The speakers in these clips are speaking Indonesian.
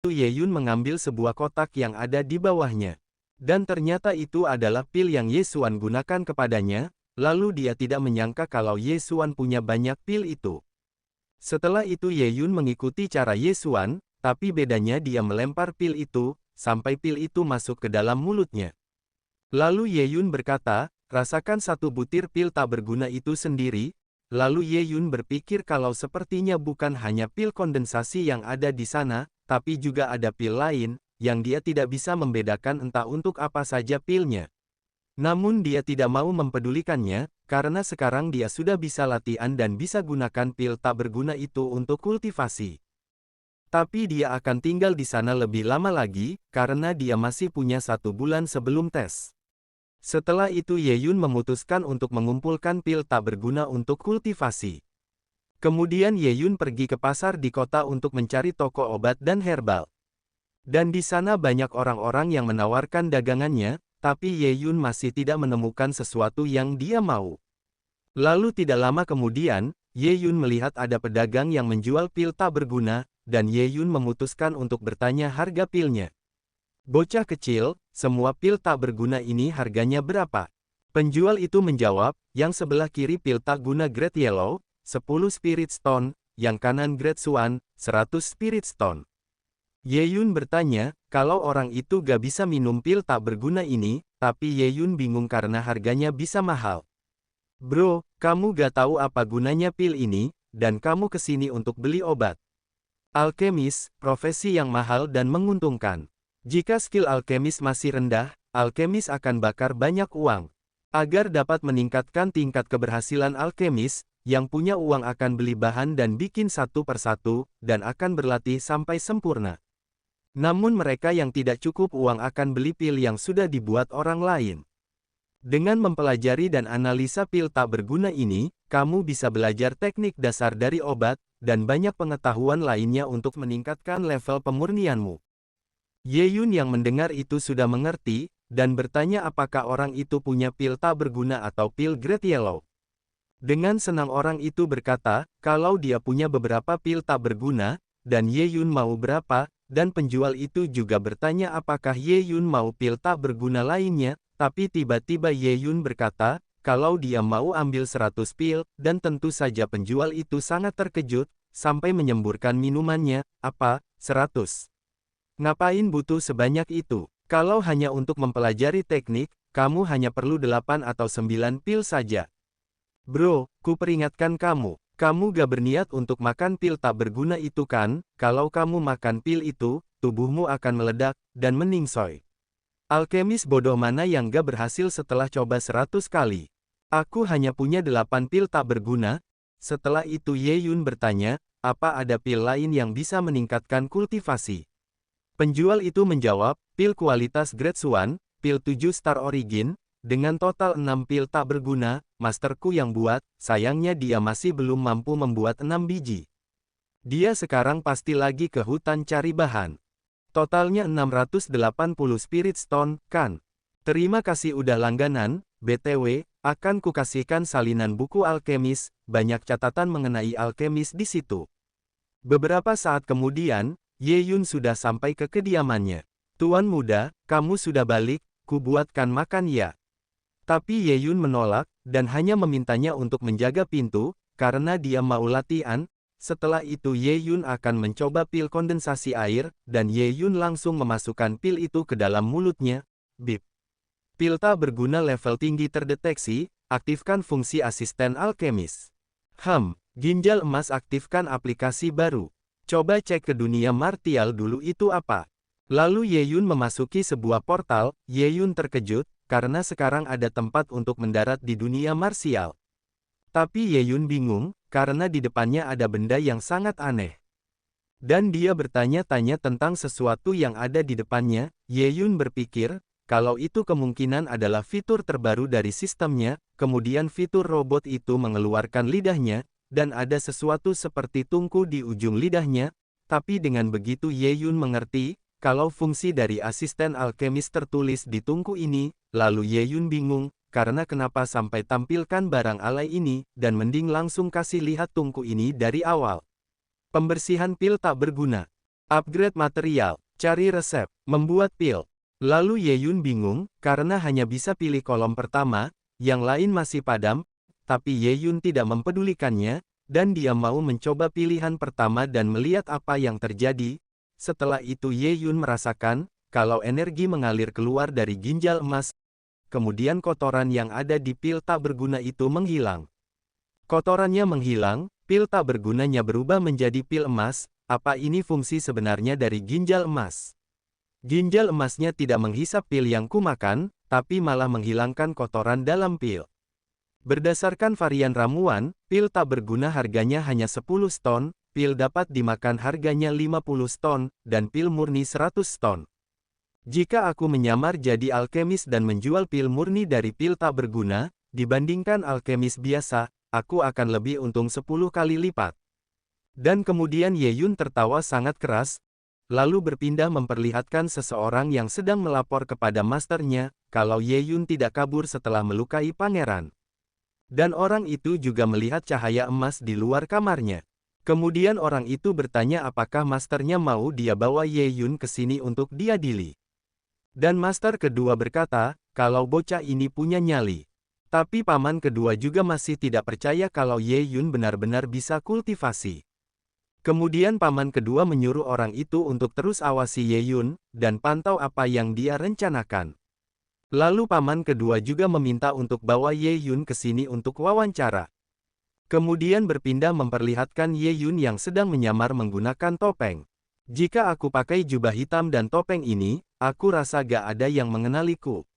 Ye Yun mengambil sebuah kotak yang ada di bawahnya. Dan ternyata itu adalah pil yang Ye Xuan gunakan kepadanya, lalu dia tidak menyangka kalau Ye Xuan punya banyak pil itu. Setelah itu Ye Yun mengikuti cara Ye Xuan, tapi bedanya dia melempar pil itu, sampai pil itu masuk ke dalam mulutnya. Lalu Ye Yun berkata, rasakan satu butir pil tak berguna itu sendiri. Lalu Ye Yun berpikir kalau sepertinya bukan hanya pil kondensasi yang ada di sana, tapi juga ada pil lain, yang dia tidak bisa membedakan entah untuk apa saja pilnya. Namun dia tidak mau mempedulikannya, karena sekarang dia sudah bisa latihan dan bisa gunakan pil tak berguna itu untuk kultivasi. Tapi dia akan tinggal di sana lebih lama lagi, karena dia masih punya 1 bulan sebelum tes. Setelah itu Ye Yun memutuskan untuk mengumpulkan pil tak berguna untuk kultivasi. Kemudian Ye Yun pergi ke pasar di kota untuk mencari toko obat dan herbal. Dan di sana banyak orang-orang yang menawarkan dagangannya, tapi Ye Yun masih tidak menemukan sesuatu yang dia mau. Lalu tidak lama kemudian, Ye Yun melihat ada pedagang yang menjual pil tak berguna, dan Ye Yun memutuskan untuk bertanya harga pilnya. Bocah kecil, semua pil tak berguna ini harganya berapa? Penjual itu menjawab, yang sebelah kiri pil tak guna grade yellow, 10 spirit stone, yang kanan grade swan, 100 spirit stone. Ye Yun bertanya, kalau orang itu gak bisa minum pil tak berguna ini, tapi Ye Yun bingung karena harganya bisa mahal. Bro, kamu gak tahu apa gunanya pil ini, dan kamu kesini untuk beli obat. Alkemis, profesi yang mahal dan menguntungkan. Jika skill alkemis masih rendah, alkemis akan bakar banyak uang. Agar dapat meningkatkan tingkat keberhasilan alkemis, yang punya uang akan beli bahan dan bikin satu persatu, dan akan berlatih sampai sempurna. Namun mereka yang tidak cukup uang akan beli pil yang sudah dibuat orang lain. Dengan mempelajari dan analisa pil tak berguna ini, kamu bisa belajar teknik dasar dari obat, dan banyak pengetahuan lainnya untuk meningkatkan level pemurnianmu. Ye Yun yang mendengar itu sudah mengerti, dan bertanya apakah orang itu punya pil tak berguna atau pil grade yellow. Dengan senang orang itu berkata, kalau dia punya beberapa pil tak berguna, dan Ye Yun mau berapa, dan penjual itu juga bertanya apakah Ye Yun mau pil tak berguna lainnya, tapi tiba-tiba Ye Yun berkata, kalau dia mau ambil 100 pil, dan tentu saja penjual itu sangat terkejut, sampai menyemburkan minumannya, apa, 100? Ngapain butuh sebanyak itu? Kalau hanya untuk mempelajari teknik, kamu hanya perlu 8 atau 9 pil saja. Bro, ku peringatkan kamu gak berniat untuk makan pil tak berguna itu kan? Kalau kamu makan pil itu, tubuhmu akan meledak, dan meningsoy. Alkemis bodoh mana yang gak berhasil setelah coba 100 kali? Aku hanya punya 8 pil tak berguna. Setelah itu Ye Yun bertanya, apa ada pil lain yang bisa meningkatkan kultivasi? Penjual itu menjawab, pil kualitas grade swan, pil 7 star origin, dengan total 6 pil tak berguna, masterku yang buat, sayangnya dia masih belum mampu membuat 6 biji. Dia sekarang pasti lagi ke hutan cari bahan. Totalnya 680 spirit stone, kan? Terima kasih udah langganan, BTW, akan kukasihkan salinan buku alkemis, banyak catatan mengenai alkemis di situ. Beberapa saat kemudian, Ye Yun sudah sampai ke kediamannya. Tuan muda, kamu sudah balik, ku buatkan makan ya. Tapi Ye Yun menolak, dan hanya memintanya untuk menjaga pintu, karena dia mau latihan. Setelah itu Ye Yun akan mencoba pil kondensasi air, dan Ye Yun langsung memasukkan pil itu ke dalam mulutnya. Bip. Pil tak berguna level tinggi terdeteksi, aktifkan fungsi asisten alkemis. Ginjal emas aktifkan aplikasi baru. Coba cek ke dunia martial dulu itu apa. Lalu Ye Yun memasuki sebuah portal, Ye Yun terkejut, karena sekarang ada tempat untuk mendarat di dunia martial. Tapi Ye Yun bingung, karena di depannya ada benda yang sangat aneh. Dan dia bertanya-tanya tentang sesuatu yang ada di depannya. Ye Yun berpikir, kalau itu kemungkinan adalah fitur terbaru dari sistemnya, kemudian fitur robot itu mengeluarkan lidahnya, dan ada sesuatu seperti tungku di ujung lidahnya, tapi dengan begitu Ye Yun mengerti, kalau fungsi dari asisten alkemis tertulis di tungku ini, lalu Ye Yun bingung, karena kenapa sampai tampilkan barang alay ini, dan mending langsung kasih lihat tungku ini dari awal. Pembersihan pil tak berguna. Upgrade material, cari resep, membuat pil. Lalu Ye Yun bingung, karena hanya bisa pilih kolom pertama, yang lain masih padam, tapi Ye Yun tidak mempedulikannya, dan dia mau mencoba pilihan pertama dan melihat apa yang terjadi. Setelah itu Ye Yun merasakan, kalau energi mengalir keluar dari ginjal emas, kemudian kotoran yang ada di pil tak berguna itu menghilang. Kotorannya menghilang, pil tak bergunanya berubah menjadi pil emas. Apa ini fungsi sebenarnya dari ginjal emas? Ginjal emasnya tidak menghisap pil yang kumakan, tapi malah menghilangkan kotoran dalam pil. Berdasarkan varian ramuan, pil tak berguna harganya hanya 10 ston, pil dapat dimakan harganya 50 ston, dan pil murni 100 ston. Jika aku menyamar jadi alkemis dan menjual pil murni dari pil tak berguna, dibandingkan alkemis biasa, aku akan lebih untung 10 kali lipat. Dan kemudian Ye Yun tertawa sangat keras, lalu berpindah memperlihatkan seseorang yang sedang melapor kepada masternya, kalau Ye Yun tidak kabur setelah melukai pangeran. Dan orang itu juga melihat cahaya emas di luar kamarnya. Kemudian orang itu bertanya apakah masternya mau dia bawa Ye Yun ke sini untuk diadili. Dan master kedua berkata, kalau bocah ini punya nyali. Tapi paman kedua juga masih tidak percaya kalau Ye Yun benar-benar bisa kultivasi. Kemudian paman kedua menyuruh orang itu untuk terus awasi Ye Yun, dan pantau apa yang dia rencanakan. Lalu paman kedua juga meminta untuk bawa Ye Yun ke sini untuk wawancara. Kemudian berpindah memperlihatkan Ye Yun yang sedang menyamar menggunakan topeng. Jika aku pakai jubah hitam dan topeng ini, aku rasa gak ada yang mengenaliku.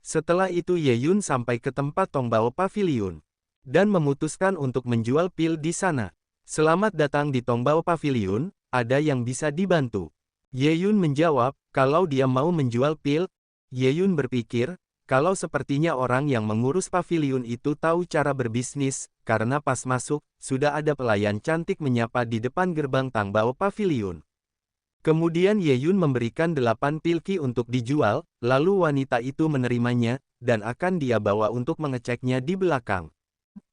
Setelah itu Ye Yun sampai ke tempat Tongbao Pavilion, dan memutuskan untuk menjual pil di sana. Selamat datang di Tongbao Pavilion, ada yang bisa dibantu. Ye Yun menjawab, kalau dia mau menjual pil. Ye Yun berpikir, kalau sepertinya orang yang mengurus pavilion itu tahu cara berbisnis, karena pas masuk, sudah ada pelayan cantik menyapa di depan gerbang Tongbao Pavilion. Kemudian Ye Yun memberikan 8 pil ki untuk dijual, lalu wanita itu menerimanya, dan akan dia bawa untuk mengeceknya di belakang.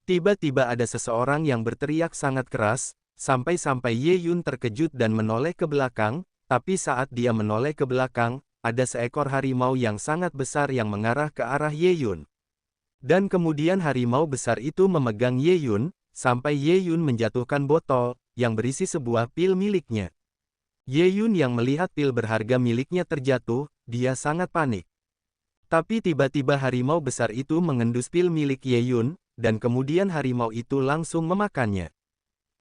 Tiba-tiba ada seseorang yang berteriak sangat keras, sampai-sampai Ye Yun terkejut dan menoleh ke belakang, tapi saat dia menoleh ke belakang, ada seekor harimau yang sangat besar yang mengarah ke arah Ye Yun. Dan kemudian harimau besar itu memegang Ye Yun, sampai Ye Yun menjatuhkan botol, yang berisi sebuah pil miliknya. Ye Yun yang melihat pil berharga miliknya terjatuh, dia sangat panik. Tapi tiba-tiba harimau besar itu mengendus pil milik Ye Yun, dan kemudian harimau itu langsung memakannya.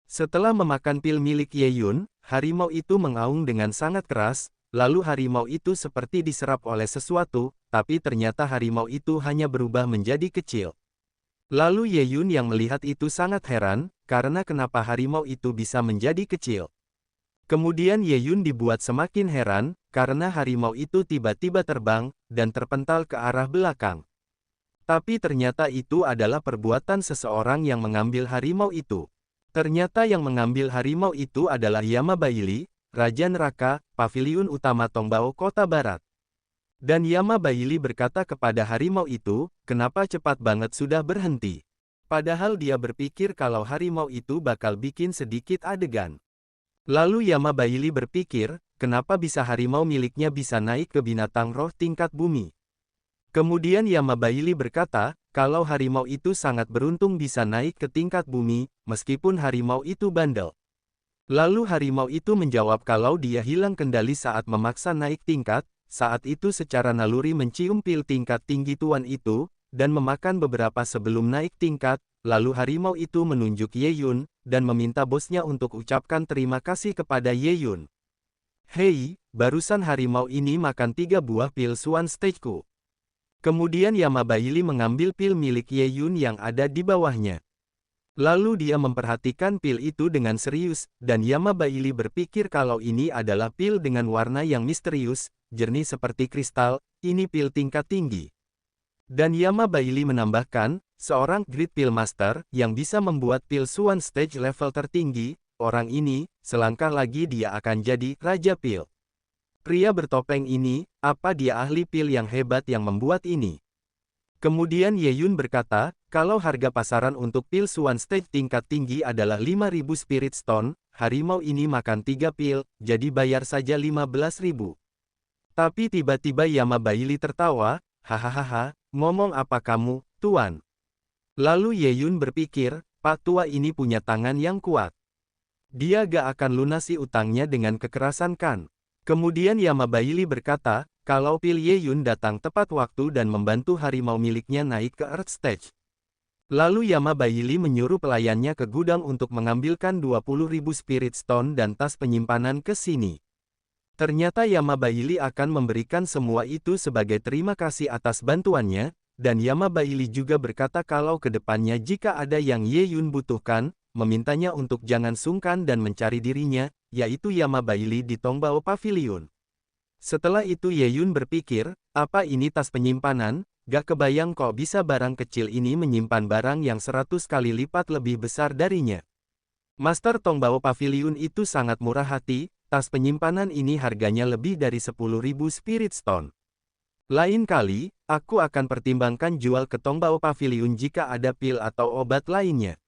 Setelah memakan pil milik Ye Yun, harimau itu mengaung dengan sangat keras, lalu harimau itu seperti diserap oleh sesuatu, tapi ternyata harimau itu hanya berubah menjadi kecil. Lalu Ye Yun yang melihat itu sangat heran, karena kenapa harimau itu bisa menjadi kecil. Kemudian Ye Yun dibuat semakin heran, karena harimau itu tiba-tiba terbang, dan terpental ke arah belakang. Tapi ternyata itu adalah perbuatan seseorang yang mengambil harimau itu. Ternyata yang mengambil harimau itu adalah Yama Baili, Raja Neraka, Paviliun Utama Tongbao Kota Barat. Dan Yama Baili berkata kepada harimau itu, kenapa cepat banget sudah berhenti. Padahal dia berpikir kalau harimau itu bakal bikin sedikit adegan. Lalu Yama Baili berpikir, kenapa bisa harimau miliknya bisa naik ke binatang roh tingkat bumi. Kemudian Yama Baili berkata, kalau harimau itu sangat beruntung bisa naik ke tingkat bumi, meskipun harimau itu bandel. Lalu harimau itu menjawab kalau dia hilang kendali saat memaksa naik tingkat, saat itu secara naluri mencium pil tingkat tinggi tuan itu, dan memakan beberapa sebelum naik tingkat, lalu harimau itu menunjuk Ye Yun, dan meminta bosnya untuk ucapkan terima kasih kepada Ye Yun. Hei, barusan harimau ini makan 3 buah pil Swan Stageku. Kemudian Yama Baili mengambil pil milik Ye Yun yang ada di bawahnya. Lalu dia memperhatikan pil itu dengan serius, dan Yama Baili berpikir kalau ini adalah pil dengan warna yang misterius, jernih seperti kristal, ini pil tingkat tinggi. Dan Yama Baili menambahkan, seorang Great Pill Master, yang bisa membuat pil Swan Stage level tertinggi, orang ini, selangkah lagi dia akan jadi Raja Pil. Pria bertopeng ini, apa dia ahli pil yang hebat yang membuat ini? Kemudian Ye Yun berkata, Kalau harga pasaran untuk pil Swan Stage tingkat tinggi adalah 5.000 Spirit Stone, harimau ini makan 3 pil, jadi bayar saja 15.000. Tapi tiba-tiba Yama Bailey tertawa, hahaha, ngomong apa kamu, Tuan? Lalu Ye Yun berpikir, Pak Tua ini punya tangan yang kuat. Dia gak akan lunasi utangnya dengan kekerasan kan? Kemudian Yama Bailey berkata, kalau pil Ye Yun datang tepat waktu dan membantu harimau miliknya naik ke Earth Stage. Lalu Yama Bailey menyuruh pelayannya ke gudang untuk mengambilkan 20.000 Spirit Stone dan tas penyimpanan ke sini. Ternyata Yama Bailey akan memberikan semua itu sebagai terima kasih atas bantuannya, dan Yama Bailey juga berkata kalau ke depannya jika ada yang Ye Yun butuhkan, memintanya untuk jangan sungkan dan mencari dirinya, yaitu Yama Bailey di Tongbao Pavilion. Setelah itu Ye Yun berpikir, apa ini tas penyimpanan? Gak kebayang kok bisa barang kecil ini menyimpan barang yang 100 kali lipat lebih besar darinya. Master Tongbao Pavilion itu sangat murah hati, tas penyimpanan ini harganya lebih dari 10.000 Spirit Stone. Lain kali, aku akan pertimbangkan jual ke Tongbao Pavilion jika ada pil atau obat lainnya.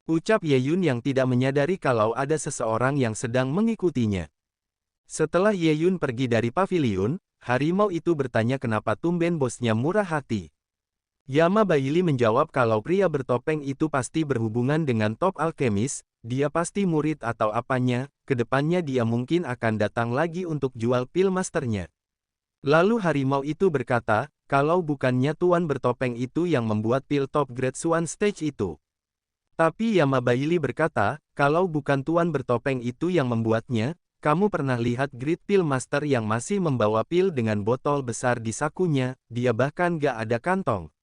Ucap Ye Yun yang tidak menyadari kalau ada seseorang yang sedang mengikutinya. Setelah Ye Yun pergi dari pavilion, harimau itu bertanya kenapa tumben bosnya murah hati. Yama Bailey menjawab kalau pria bertopeng itu pasti berhubungan dengan top alkemis, dia pasti murid atau apanya, kedepannya dia mungkin akan datang lagi untuk jual pil masternya. Lalu harimau itu berkata, kalau bukannya tuan bertopeng itu yang membuat pil top grade Swan Stage itu. Tapi Yama Bailey berkata, kalau bukan tuan bertopeng itu yang membuatnya, kamu pernah lihat Great Pil Master yang masih membawa pil dengan botol besar di sakunya, dia bahkan gak ada kantong.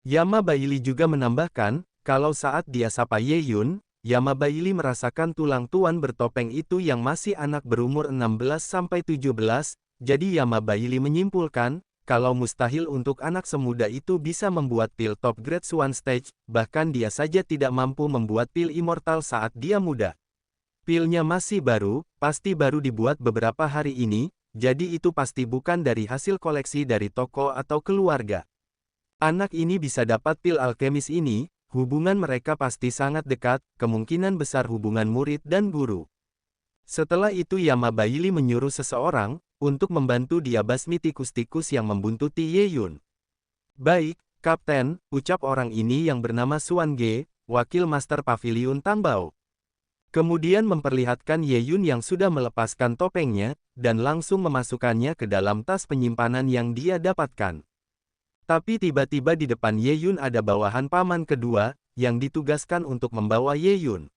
Yama Bailey juga menambahkan, kalau saat dia sapa Ye Yun, Yama Bailey merasakan tulang tuan bertopeng itu yang masih anak berumur 16-17, jadi Yama Bailey menyimpulkan, kalau mustahil untuk anak semuda itu bisa membuat pil top grade Swan Stage, bahkan dia saja tidak mampu membuat pil immortal saat dia muda. Pilnya masih baru, pasti baru dibuat beberapa hari ini, jadi itu pasti bukan dari hasil koleksi dari toko atau keluarga. Anak ini bisa dapat pil alkemis ini, hubungan mereka pasti sangat dekat, kemungkinan besar hubungan murid dan guru. Setelah itu Yama Bailey menyuruh seseorang, untuk membantu dia basmi tikus-tikus yang membuntuti Ye Yun. Baik, Kapten, ucap orang ini yang bernama Suan Ge, wakil Master Pavilion Tongbao. Kemudian memperlihatkan Ye Yun yang sudah melepaskan topengnya, dan langsung memasukkannya ke dalam tas penyimpanan yang dia dapatkan. Tapi tiba-tiba di depan Ye Yun ada bawahan paman kedua, yang ditugaskan untuk membawa Ye Yun.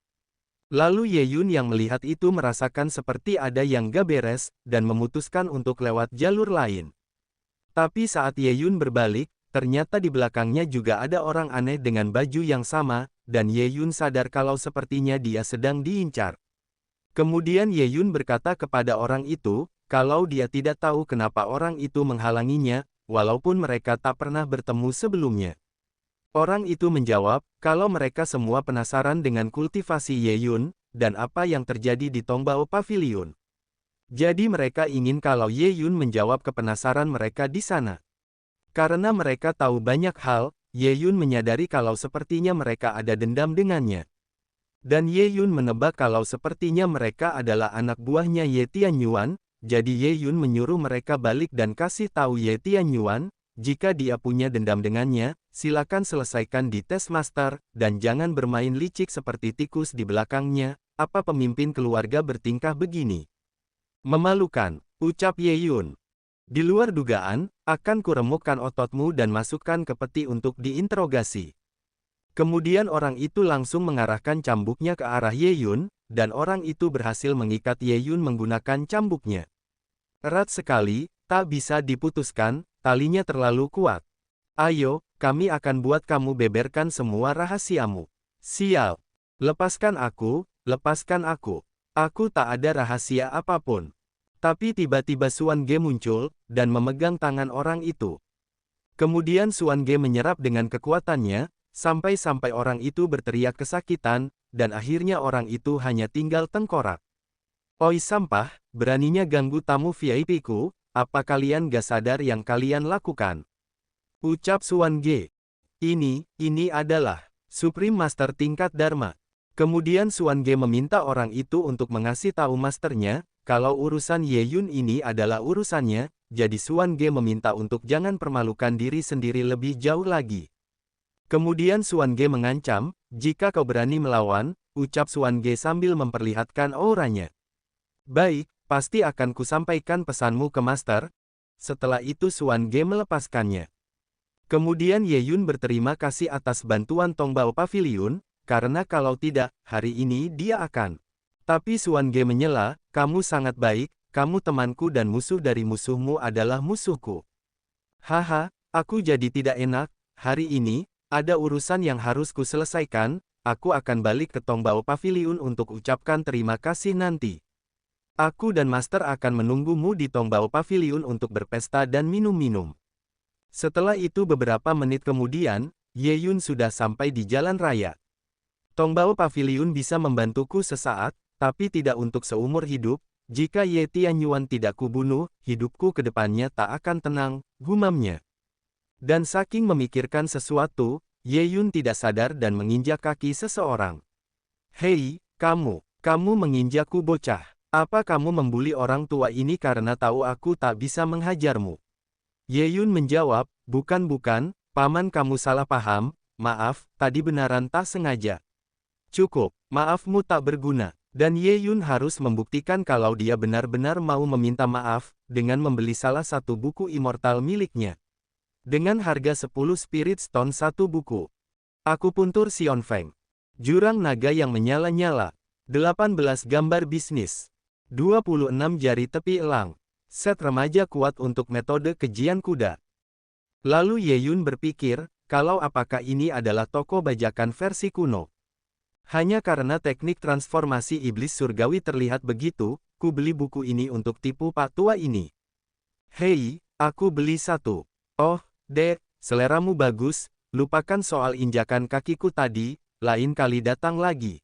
Lalu Ye Yun yang melihat itu merasakan seperti ada yang gak beres, dan memutuskan untuk lewat jalur lain. Tapi saat Ye Yun berbalik, ternyata di belakangnya juga ada orang aneh dengan baju yang sama, dan Ye Yun sadar kalau sepertinya dia sedang diincar. Kemudian Ye Yun berkata kepada orang itu, kalau dia tidak tahu kenapa orang itu menghalanginya, walaupun mereka tak pernah bertemu sebelumnya. Orang itu menjawab, kalau mereka semua penasaran dengan kultivasi Ye Yun, dan apa yang terjadi di Tongbao Pavilion. Jadi mereka ingin kalau Ye Yun menjawab kepenasaran mereka di sana. Karena mereka tahu banyak hal, Ye Yun menyadari kalau sepertinya mereka ada dendam dengannya. Dan Ye Yun menebak kalau sepertinya mereka adalah anak buahnya Ye Tianyuan, jadi Ye Yun menyuruh mereka balik dan kasih tahu Ye Tianyuan, jika dia punya dendam dengannya, silakan selesaikan di tes master, dan jangan bermain licik seperti tikus di belakangnya, apa pemimpin keluarga bertingkah begini. Memalukan, ucap Ye Yun. Di luar dugaan, akan kuremukkan ototmu dan masukkan ke peti untuk diinterogasi. Kemudian orang itu langsung mengarahkan cambuknya ke arah Ye Yun, dan orang itu berhasil mengikat Ye Yun menggunakan cambuknya. Erat sekali, tak bisa diputuskan, talinya terlalu kuat. Ayo, kami akan buat kamu beberkan semua rahasiamu. Sial. Lepaskan aku, lepaskan aku. Aku tak ada rahasia apapun. Tapi tiba-tiba Suan Ge muncul, dan memegang tangan orang itu. Kemudian Suan Ge menyerap dengan kekuatannya, sampai-sampai orang itu berteriak kesakitan, dan akhirnya orang itu hanya tinggal tengkorak. Oi sampah, beraninya ganggu tamu VIP-ku, apa kalian gak sadar yang kalian lakukan? Ucap Suan Ge. Ini adalah Supreme Master tingkat Dharma. Kemudian Xuan Ge meminta orang itu untuk mengasih tahu masternya, kalau urusan Ye Yun ini adalah urusannya, jadi Xuan Ge meminta untuk jangan permalukan diri sendiri lebih jauh lagi. Kemudian Xuan Ge mengancam, jika kau berani melawan, ucap Xuan Ge sambil memperlihatkan auranya. Baik, pasti akan kusampaikan pesanmu ke Master. Setelah itu Xuan Ge melepaskannya. Kemudian Ye Yun berterima kasih atas bantuan Tongbao Pavilion, karena kalau tidak, hari ini dia akan. Tapi Xuan Ge menyela, kamu sangat baik, kamu temanku dan musuh dari musuhmu adalah musuhku. Haha, aku jadi tidak enak, hari ini, ada urusan yang harus kuselesaikan, aku akan balik ke Tongbao Pavilion untuk ucapkan terima kasih nanti. Aku dan Master akan menunggumu di Tongbao Pavilion untuk berpesta dan minum-minum. Setelah itu beberapa menit kemudian, Ye Yun sudah sampai di jalan raya. Tongbao Pavilion bisa membantuku sesaat, tapi tidak untuk seumur hidup. Jika Ye Tianyuan tidak kubunuh, hidupku ke depannya tak akan tenang, gumamnya. Dan saking memikirkan sesuatu, Ye Yun tidak sadar dan menginjak kaki seseorang. Hei, kamu menginjakku bocah. Apa kamu membuli orang tua ini karena tahu aku tak bisa menghajarmu? Ye Yun menjawab, bukan, paman kamu salah paham, maaf, tadi benaran tak sengaja. Cukup, maafmu tak berguna. Dan Ye Yun harus membuktikan kalau dia benar-benar mau meminta maaf, dengan membeli salah satu buku immortal miliknya. Dengan harga 10 Spirit Stone satu buku. Akupuntur Xion Feng. Jurang naga yang menyala-nyala. 18 gambar bisnis. 26 jari tepi elang. Set remaja kuat untuk metode kejian kuda. Lalu Ye Yun berpikir, kalau apakah ini adalah toko bajakan versi kuno. Hanya karena teknik transformasi iblis surgawi terlihat begitu, ku beli buku ini untuk tipu pak tua ini. Hei, aku beli satu. Oh, Dek, seleramu bagus, lupakan soal injakan kakiku tadi, lain kali datang lagi.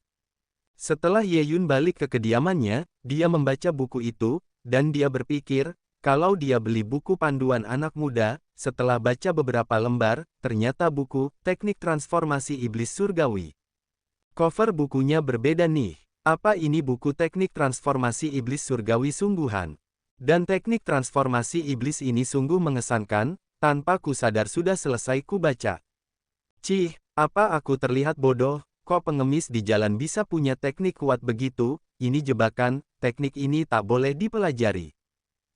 Setelah Ye Yun balik ke kediamannya, dia membaca buku itu, dan dia berpikir, kalau dia beli buku panduan anak muda, setelah baca beberapa lembar, ternyata buku Teknik Transformasi Iblis Surgawi. Cover bukunya berbeda nih. Apa ini buku Teknik Transformasi Iblis Surgawi sungguhan? Dan teknik transformasi iblis ini sungguh mengesankan, tanpa ku sadar sudah selesai ku baca. Cih, apa aku terlihat bodoh? Kok pengemis di jalan bisa punya teknik kuat begitu? Ini jebakan, teknik ini tak boleh dipelajari.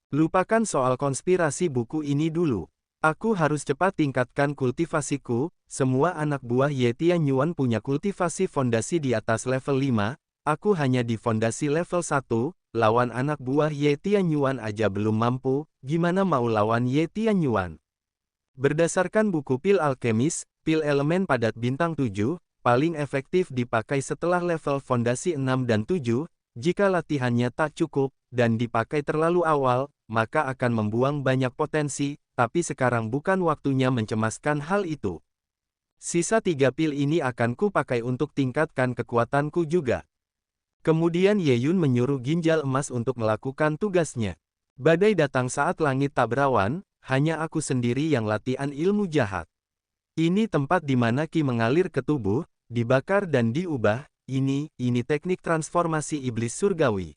Lupakan soal konspirasi buku ini dulu. Aku harus cepat tingkatkan kultivasiku. Semua anak buah Ye Tianyuan punya kultivasi fondasi di atas level 5, aku hanya di fondasi level 1, lawan anak buah Ye Tianyuan aja belum mampu, gimana mau lawan Ye Tianyuan? Berdasarkan buku pil alkemis, pil elemen padat bintang 7, paling efektif dipakai setelah level fondasi 6 dan 7, jika latihannya tak cukup, dan dipakai terlalu awal, maka akan membuang banyak potensi, tapi sekarang bukan waktunya mencemaskan hal itu. Sisa 3 pil ini akan ku pakai untuk tingkatkan kekuatanku juga. Kemudian Ye Yun menyuruh ginjal emas untuk melakukan tugasnya. Badai datang saat langit tak berawan, hanya aku sendiri yang latihan ilmu jahat. Ini tempat di mana ki mengalir ke tubuh, dibakar dan diubah, ini teknik transformasi iblis surgawi.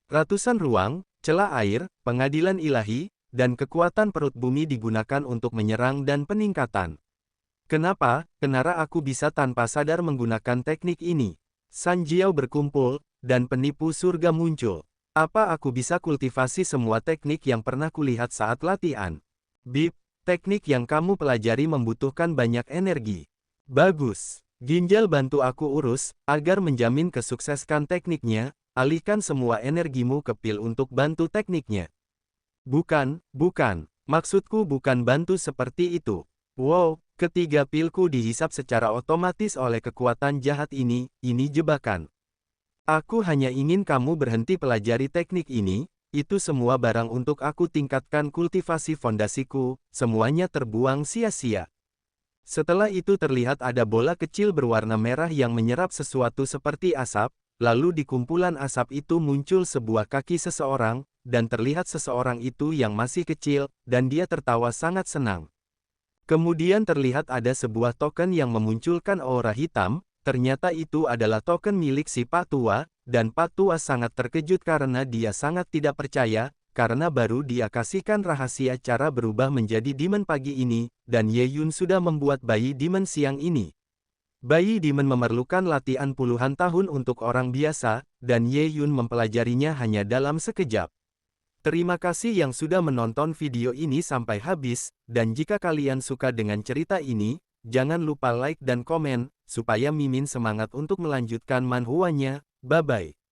Ratusan ruang, celah air, pengadilan ilahi, dan kekuatan perut bumi digunakan untuk menyerang dan peningkatan. Kenapa aku bisa tanpa sadar menggunakan teknik ini? San Jiao berkumpul, dan penipu surga muncul. Apa aku bisa kultivasi semua teknik yang pernah kulihat saat latihan? Bip, teknik yang kamu pelajari membutuhkan banyak energi. Bagus. Ginjal bantu aku urus, agar menjamin kesukseskan tekniknya, alihkan semua energimu ke pil untuk bantu tekniknya. Bukan, maksudku bukan bantu seperti itu. Wow, ketiga pilku dihisap secara otomatis oleh kekuatan jahat ini jebakan. Aku hanya ingin kamu berhenti pelajari teknik ini, itu semua barang untuk aku tingkatkan kultivasi fondasiku, semuanya terbuang sia-sia. Setelah itu terlihat ada bola kecil berwarna merah yang menyerap sesuatu seperti asap, lalu di kumpulan asap itu muncul sebuah kaki seseorang, dan terlihat seseorang itu yang masih kecil, dan dia tertawa sangat senang. Kemudian terlihat ada sebuah token yang memunculkan aura hitam, ternyata itu adalah token milik si Pak Tua, dan Pak Tua sangat terkejut karena dia sangat tidak percaya, karena baru dia kasihkan rahasia cara berubah menjadi demon pagi ini, dan Ye Yun sudah membuat bayi demon siang ini. Bayi demon memerlukan latihan puluhan tahun untuk orang biasa, dan Ye Yun mempelajarinya hanya dalam sekejap. Terima kasih yang sudah menonton video ini sampai habis, dan jika kalian suka dengan cerita ini, jangan lupa like dan komen, supaya Mimin semangat untuk melanjutkan manhwanya. Bye-bye.